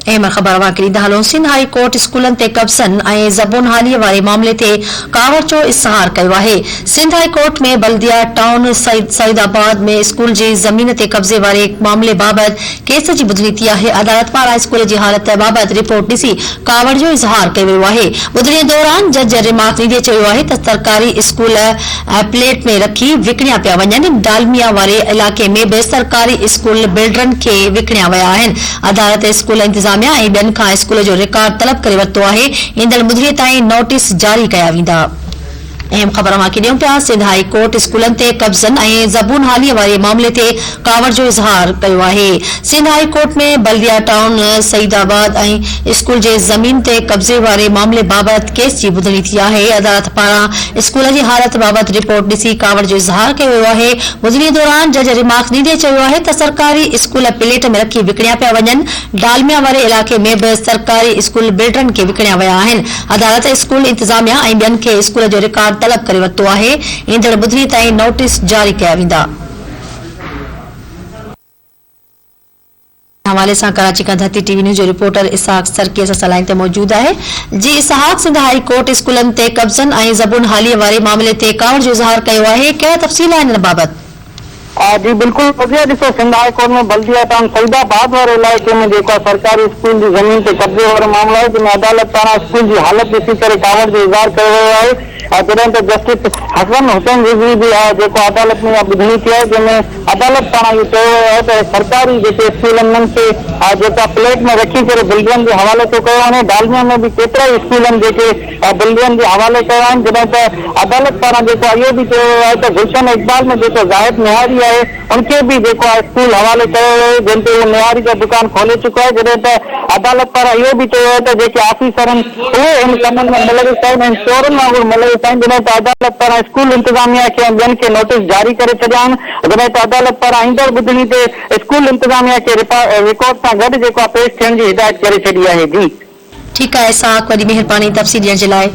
अहम ख़बर वाकिरींदा हलो। Sindh high court स्कूलन ते कब्ज़न ऐं ज़बून हालीअ वारे मामले ते कावड़चो इज़हार कयो आहे। सिंध हाई कोर्ट में बल्दिया टाउन सईदाबाद में स्कूल जी ज़मीन ते कब्ज़े वारे मामले बाबति केस जी ॿुधणी थी आहे। अदालत पारां स्कूल जी हालत बाबति रिपोर्ट ॾिसी कावड़ जो इज़हार कयो वियो आहे। ॿुधणीअ दौरान जज रिमार्क नीदे चयो आहे त सरकारी स्कूल प्लेट में रखी विकिणिया पिया वञनि। डालमिया वारे इलाके में बि सरकारी स्कूल बिल्डरनि खे विकिणिया विया आहिनि। अदालत स्कूल इंतजामिया ऐं ॿियनि खां स्कूल जो रिकॉर्ड तलब करे वरितो आहे। ईंदड़ ॿुधरीअ ताईं नोटिस जारी कया वेंदा। अहम ख़बर मां ॾियूं पिया। सिंध हाई कोर्ट स्कूलन ते कब्ज़न ऐं ज़बून हालीअ वारे मामले ते कावड़ जो इज़हार कयो आहे। सिंध हाई कोर्ट में बल्दिया टाउन सईदाबाद ऐं स्कूल जे ज़मीन ते कब्ज़े वारे मामले बाबति केस जी ॿुधणी थी आहे। अदालत पारां स्कूल जी हालत बाबति रिपोर्ट ॾिसी कावड़ जो इज़हार कयो वियो आहे। ॿुधणीअ दौरान जज रिमार्क नीदे चयो आहे त सरकारी स्कूल प्लेट में रखी विकिणिया पिया वञनि। डालमिया वारे इलाके में बि सरकारी स्कूल बिल्डरनि खे विकिणिया विया आहिनि। अदालत स्कूल इंतजामिया ऐं ॿियनि खे स्कूल जो रिकॉर्ड तलब करे वरितो आहे। ईंदड़ ॿुधरी ताईं नोटिस जारी कया वेंदा। हवाले सां कराची खां धरती टीवी न्यूज़ जो रिपोर्टर इसहाक सरकी असां सां लाइन ते मौजूद आहे। जी इसहाक, सिंध हाई कोर्ट स्कूलनि ते कब्ज़न ऐं ज़बून हालीअ वारे मामले ते कावड़ जो इज़हार कयो आहे। कहिड़ा तफ़सील आहिनि हिन बाबति? जी बिल्कुल ॾिसो, सिंध हाई कोर्ट में बल्दिया टाउन सईदाबाद वारे इलाइक़े में जेको सरकारी स्कूल जी ज़मीन ते कब्ज़े वारो मामलो आहे, जंहिंमें अदालत पारां स्कूल जी हालत ॾिसी करे कावड़ जो इज़हार कयो वियो आहे। जॾहिं त जस्टिस हसन हुसैन रिज़वी बि जेको अदालत में ॿुधणी थी आहे, जंहिंमें अदालत पारां इहो चयो वियो आहे त सरकारी जेके स्कूल उन्हनि खे जेका प्लेट में रखी करे बिल्डियन जे हवाले थो कयो वञे। डालमिया में बि केतिरा ई स्कूल आहिनि जेके बिल्डियन जे हवाले कया आहिनि। जॾहिं त अदालत पारां जेको इहो बि चयो वियो आहे त गुलशन इकबाल में जेको ज़ाहिद निहारी आहे, उनखे भी देखो स्कूल हवाले कयो वियो, जिन ते निहारी का दुकान खोले चुका है। जॾहिं त अदालत पारां इहो बि चयो आहे त जेके ऑफिसर आहिनि उहे इन कमनि में मुलविस आहिनि ऐं चोरनि वांगुरु मुलविस आहिनि। जॾहिं त अदालत पारां स्कूल इंतजामिया खे ॿियनि खे नोटिस जारी करे छॾिया आहिनि। जॾहिं त अदालत पारां ईंदड़ ॿुधणी ते स्कूल इंतजामिया खे रिकॉर्ड सां गॾु जेको पेश थियण जी हिदायत करे छॾी आहे। जी ठीकु आहे, इसहाक, वॾी महिरबानी तफ़सील ॾियण जे लाइ।